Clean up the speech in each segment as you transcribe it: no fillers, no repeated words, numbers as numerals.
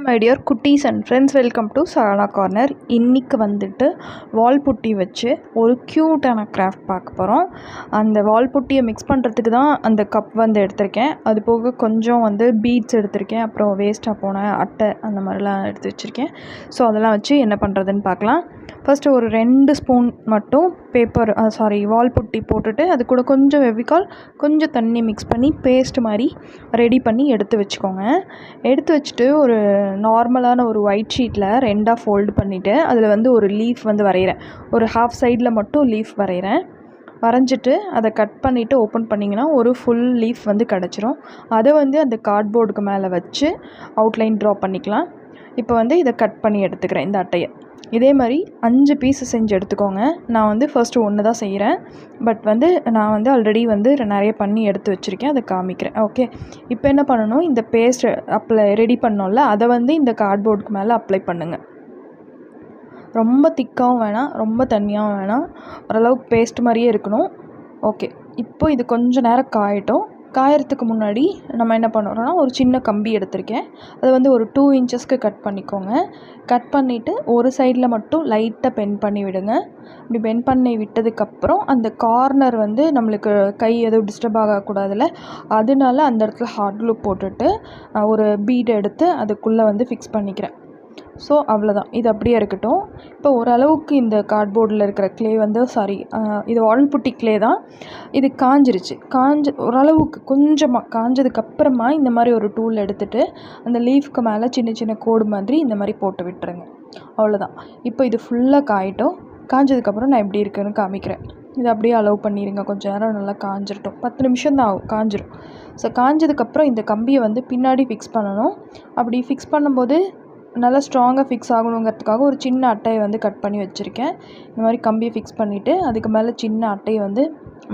My dear குட்டீஸ் and friends, welcome to Sahana corner. இன்றைக்கி வந்துட்டு வால் புட்டி வச்சு ஒரு க்யூட்டான கிராஃப்ட் பார்க்க போகிறோம். அந்த வால் புட்டியை மிக்ஸ் பண்ணுறதுக்கு தான் அந்த கப் வந்து எடுத்திருக்கேன். அது போக கொஞ்சம் வந்து பீட்ஸ் எடுத்திருக்கேன், அப்புறம் வேஸ்ட்டாக போன அட்டை அந்த மாதிரிலாம் எடுத்து வச்சுருக்கேன். ஸோ அதெல்லாம் வச்சு என்ன பண்ணுறதுன்னு பார்க்கலாம். ஃபஸ்ட்டு ஒரு 2 ஸ்பூன் மட்டும் வால் புட்டி போட்டுட்டு அது கூட கொஞ்சம் வெவிகால், கொஞ்சம் தண்ணி மிக்ஸ் பண்ணி பேஸ்ட் மாதிரி ரெடி பண்ணி எடுத்து வச்சுக்கோங்க. எடுத்து வச்சுட்டு ஒரு நார்மலான ஒரு ஒயிட் ஷீட்டில் 2ஆக ஃபோல்டு பண்ணிவிட்டு அதில் வந்து ஒரு லீஃப் வந்து வரைகிறேன். ஒரு ஹாஃப் சைடில் மட்டும் லீஃப் வரைகிறேன். வரைஞ்சிட்டு அதை கட் பண்ணிவிட்டு ஓப்பன் பண்ணிங்கன்னா ஒரு ஃபுல் லீஃப் வந்து கிடச்சிரும். அதை வந்து அந்த கார்ட்போர்டுக்கு மேலே வச்சு அவுட்லைன் ட்ரா பண்ணிக்கலாம். இப்போ வந்து இதை கட் பண்ணி எடுத்துக்கிறேன். இந்த அட்டையை இதே மாதிரி 5 பீஸ் செஞ்சு எடுத்துக்கோங்க. நான் வந்து ஃபர்ஸ்ட்டு 1 தான் செய்கிறேன், பட் வந்து நான் வந்து ஆல்ரெடி வந்து நிறைய பண்ணி எடுத்து வச்சுருக்கேன், அதை காமிக்கிறேன். ஓகே, இப்போ என்ன பண்ணணும், இந்த பேஸ்ட் ரெடி பண்ணோம்ல அதை வந்து இந்த கார்ட்போர்டுக்கு மேலே அப்ளை பண்ணுங்கள். ரொம்ப திக்காகவும் வேணாம், ரொம்ப தண்ணியாகவும் வேணாம், ஓரளவுக்கு பேஸ்ட் மாதிரியே இருக்கணும். ஓகே, இப்போ இது கொஞ்சம் நேரம் காயட்டும். காயறதுக்கு முன்னாடி நம்ம என்ன பண்ணுறோன்னா, ஒரு சின்ன கம்பி எடுத்திருக்கேன். அது வந்து ஒரு 2 இன்ச்சஸ்க்கு கட் பண்ணிக்கோங்க. கட் பண்ணிவிட்டு ஒரு சைடில் மட்டும் லைட்டாக பெண்ட் பண்ணி விடுங்க. இப்படி பெண்ட் பண்ணி விட்டதுக்கப்புறம் அந்த கார்னர் வந்து நம்மளுக்கு கை எதுவும் டிஸ்டர்ப் ஆகக்கூடாதுல்ல, அதனால அந்த இடத்துல ஹாட் க்ளூ போட்டுட்டு ஒரு பீட் எடுத்து அதுக்குள்ளே வந்து ஃபிக்ஸ் பண்ணிக்கிறேன். ஸோ அவ்வளோதான், இது அப்படியே இருக்கட்டும். இப்போ ஓரளவுக்கு இந்த கார்ட்போர்டில் இருக்கிற க்ளே வந்து இது வால் புட்டி க்ளே தான். இது காஞ்சிருச்சு. ஓரளவுக்கு கொஞ்சமாக காஞ்சதுக்கப்புறமா இந்த மாதிரி ஒரு டூல் எடுத்துகிட்டு அந்த லீஃப்க்கு மேலே சின்ன சின்ன கோடு மாதிரி இந்த மாதிரி போட்டு விட்டுருங்க. அவ்வளோதான். இப்போ இது ஃபுல்லாக காயட்டும். காஞ்சதுக்கப்புறம் நான் எப்படி இருக்குன்னு காமிக்கிறேன். இதை அப்படியே அலோவ் பண்ணிடுங்க. கொஞ்சம் நேரம் நல்லா காஞ்சிரட்டும். 10 நிமிஷம் தான் ஆகும், காஞ்சிரும். ஸோ காஞ்சதுக்கப்புறம் இந்த கம்பியை வந்து பின்னாடி ஃபிக்ஸ் பண்ணணும். அப்படி ஃபிக்ஸ் பண்ணும்போது நல்லா ஸ்ட்ராங்காக ஃபிக்ஸ் ஆகணுங்கிறதுக்காக ஒரு சின்ன அட்டையை வந்து கட் பண்ணி வச்சுருக்கேன். இந்த மாதிரி கம்பியை ஃபிக்ஸ் பண்ணிவிட்டு அதுக்கு மேலே சின்ன அட்டையை வந்து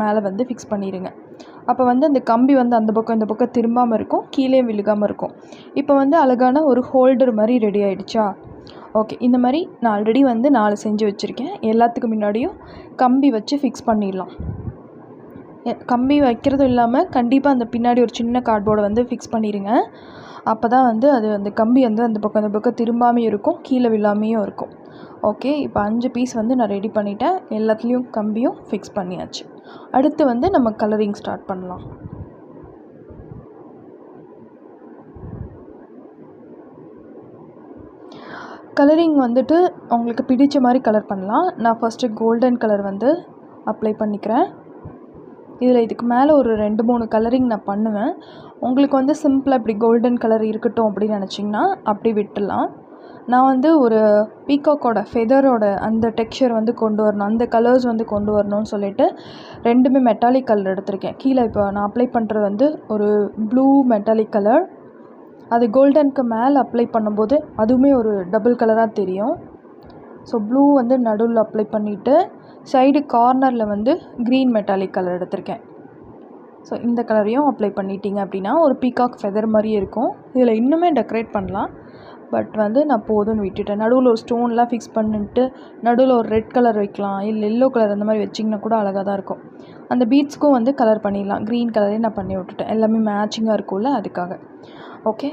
மேலே வந்து ஃபிக்ஸ் பண்ணிடுங்க. அப்போ வந்து அந்த கம்பி வந்து அந்த பக்கம் இந்த பக்கம் திரும்பாமல் இருக்கும், கீழே விழுகாமல் இருக்கும். இப்போ வந்து அழகான ஒரு ஹோல்டர் மாதிரி ரெடி ஆகிடுச்சா? ஓகே, இந்த மாதிரி நான் ஆல்ரெடி வந்து 4 செஞ்சு வச்சுருக்கேன். எல்லாத்துக்கு முன்னாடியும் கம்பி வச்சு ஃபிக்ஸ் பண்ணிடலாம். கம்பி வைக்கிறதும் இல்லாமல் கண்டிப்பாக அந்த பின்னாடி ஒரு சின்ன கார்ட்போர்டை வந்து ஃபிக்ஸ் பண்ணிடுங்க. அப்போ தான் வந்து அது அந்த கம்பி வந்து அந்த பக்கம் திரும்பாமையும் இருக்கும், கீழே விழாமையும் இருக்கும். ஓகே, இப்போ 5 பீஸ் வந்து நான் ரெடி பண்ணிட்டேன். எல்லாத்துலேயும் கம்பியும் ஃபிக்ஸ் பண்ணியாச்சு. அடுத்து வந்து நம்ம கலரிங் ஸ்டார்ட் பண்ணலாம். கலரிங் வந்துட்டு உங்களுக்கு பிடிச்ச மாதிரி கலர் பண்ணலாம். நான் ஃபஸ்ட்டு கோல்டன் கலர் வந்து அப்ளை பண்ணிக்கிறேன். இதுக்கு மேலே ஒரு 2-3 கலரிங் நான் பண்ணுவேன். உங்களுக்கு வந்து சிம்பிளாக இப்படி கோல்டன் கலர் இருக்கட்டும் அப்படின்னு நினச்சிங்கன்னா அப்படி விட்டுடலாம். நான் வந்து ஒரு பீகாக்கோட ஃபெதரோட அந்த டெக்ஸ்சர் வந்து கொண்டு வரணும், அந்த கலர்ஸ் வந்து கொண்டு வரணும்னு சொல்லிட்டு 2மே மெட்டாலிக் கலர் எடுத்திருக்கேன். கீழே இப்போ நான் அப்ளை பண்ணுறது வந்து ஒரு ப்ளூ மெட்டாலிக் கலர். அது கோல்டனுக்கு மேலே அப்ளை பண்ணும்போது அதுவுமே ஒரு டபுள் கலராக தெரியும். ஸோ ப்ளூ வந்து நடுவில் அப்ளை பண்ணிவிட்டு சைடு கார்னரில் வந்து க்ரீன் மெட்டாலிக் கலர் எடுத்திருக்கேன். ஸோ இந்த கலரையும் அப்ளை பண்ணிட்டீங்க அப்படின்னா ஒரு பீகாக் ஃபெதர் மாதிரியே இருக்கும். இதில் இன்னுமே டெக்கரேட் பண்ணலாம், பட் வந்து நான் போதும்னு விட்டுட்டேன். நடுவில் ஒரு ஸ்டோன்லாம் ஃபிக்ஸ் பண்ணிட்டு நடுவில் ஒரு ரெட் கலர் வைக்கலாம், இல்லை எல்லோ கலர் அந்த மாதிரி வச்சிங்கன்னா கூட அழகாக தான் இருக்கும். அந்த பீட்ஸ்க்கும் வந்து கலர் பண்ணிடலாம். க்ரீன் கலரே நான் பண்ணி விட்டுட்டேன், எல்லாமே மேட்சிங்காக இருக்கும்ல அதுக்காக. ஓகே,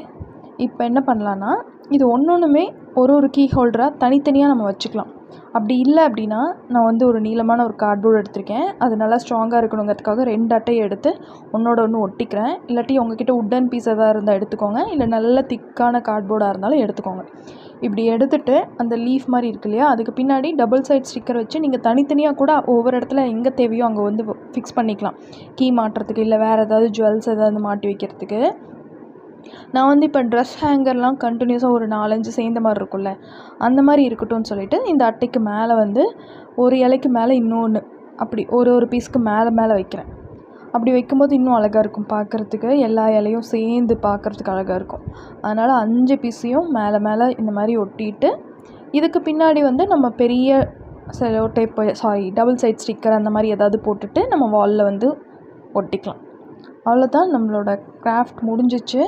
இப்போ என்ன பண்ணலான்னா, இது ஒன்றுமே ஒரு கீ ஹோல்டராக தனித்தனியாக நம்ம வச்சுக்கலாம். அப்படி இல்லை அப்படின்னா நான் வந்து ஒரு நீளமான ஒரு கார்ட்போர்டு எடுத்திருக்கேன். அது நல்லா ஸ்ட்ராங்காக இருக்கணுங்கிறதுக்காக 2 அட்டையை எடுத்து ஒன்றோட ஒன்று ஒட்டிக்கிறேன். இல்லாட்டி உங்ககிட்ட உட்டன் பீஸ் எதாவது இருந்தால் எடுத்துக்கோங்க, இல்லை நல்ல திக்கான கார்ட்போர்டாக இருந்தாலும் எடுத்துக்கோங்க. இப்படி எடுத்துகிட்டு அந்த லீஃப் மாதிரி இருக்கு இல்லையா, அதுக்கு பின்னாடி டபுள் சைட் ஸ்டிக்கர் வச்சு நீங்கள் தனித்தனியாக கூட ஒவ்வொரு இடத்துல எங்கே தேவையோ அங்கே வந்து ஃபிக்ஸ் பண்ணிக்கலாம். கீ மாட்டுறதுக்கு, இல்லை வேறு ஏதாவது ஜுவல்ஸ் ஏதாவது மாட்டி வைக்கிறதுக்கு. நான் வந்து இப்போ ட்ரெஸ் ஹேங்கர்லாம் கண்டினியூஸாக ஒரு 4-5 சேர்ந்த மாதிரி இருக்கும்ல, அந்த மாதிரி இருக்கட்டும்னு சொல்லிவிட்டு இந்த அட்டைக்கு மேலே வந்து ஒரு இலைக்கு மேலே இன்னொன்று அப்படி ஒரு பீஸ்க்கு மேலே வைக்கிறேன். அப்படி வைக்கும்போது இன்னும் அழகாக இருக்கும் பார்க்குறதுக்கு, எல்லா இலையும் சேர்ந்து பார்க்குறதுக்கு அழகாக இருக்கும். அதனால் 5 பீஸையும் மேலே இந்த மாதிரி ஒட்டிட்டு இதுக்கு பின்னாடி வந்து நம்ம பெரிய cello tape double side sticker அந்த மாதிரி ஏதாவது போட்டுட்டு நம்ம வாலில் வந்து ஒட்டிக்கலாம். அவ்வளோதான், நம்மளோட கிராஃப்ட் முடிஞ்சிச்சு.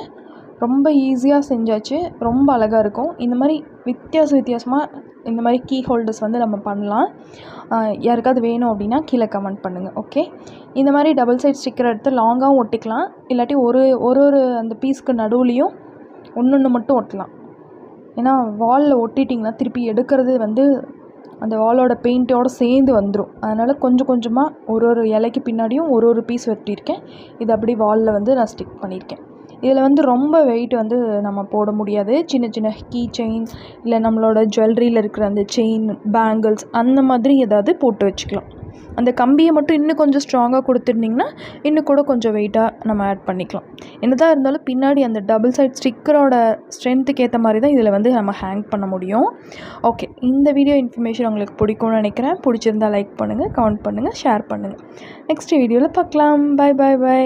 ரொம்ப ஈஸியாக செஞ்சாச்சு, ரொம்ப அழகாக இருக்கும். இந்த மாதிரி வித்தியாசமாக இந்த மாதிரி கீ ஹோல்டர்ஸ் வந்து நம்ம பண்ணலாம். யாருக்காவது வேணும் அப்படின்னா கீழே கமெண்ட் பண்ணுங்கள். ஓகே, இந்த மாதிரி டபுள் சைட் ஸ்டிக்கர் எடுத்து லாங்காகவும் ஒட்டிக்கலாம், இல்லாட்டி ஒரு அந்த பீஸ்க்கு நடுவுலையும் ஒன்று மட்டும் ஒட்டலாம். ஏன்னா வாலில் ஒட்டிட்டிங்கன்னா திருப்பி எடுக்கிறது வந்து அந்த வாலோட பெயிண்ட்டோடு சேர்ந்து வந்துடும். அதனால் கொஞ்சம் கொஞ்சமாக ஒரு இலைக்கு பின்னாடியும் ஒரு பீஸ் வெட்டியிருக்கேன். இது அப்படி வாலில் வந்து நான் ஸ்டிக் பண்ணியிருக்கேன். இதில் வந்து ரொம்ப வெயிட் வந்து நம்ம போட முடியாது. சின்ன சின்ன கீ செயின் இல்லை நம்மளோட ஜுவல்லரியில் இருக்கிற அந்த செயின், பேங்கிள்ஸ் அந்த மாதிரி ஏதாவது போட்டு வச்சுக்கலாம். அந்த கம்பியை மட்டும் இன்னும் கொஞ்சம் ஸ்ட்ராங்காக கொடுத்துருந்திங்கன்னா இன்னும் கூட கொஞ்சம் வெயிட்டாக நம்ம ஆட் பண்ணிக்கலாம். என்னதான் இருந்தாலும் பின்னாடி அந்த டபுள் சைட் ஸ்டிக்கரோட ஸ்ட்ரென்த்துக்கு ஏற்ற மாதிரி தான் இதில் வந்து நம்ம ஹேங் பண்ண முடியும். ஓகே, இந்த வீடியோ இன்ஃபர்மேஷன் உங்களுக்கு பிடிக்கும்னு நினைக்கிறேன். பிடிச்சிருந்தா லைக் பண்ணுங்கள், கமெண்ட் பண்ணுங்கள், ஷேர் பண்ணுங்கள். நெக்ஸ்ட் வீடியோவில் பார்க்கலாம். Bye bye by.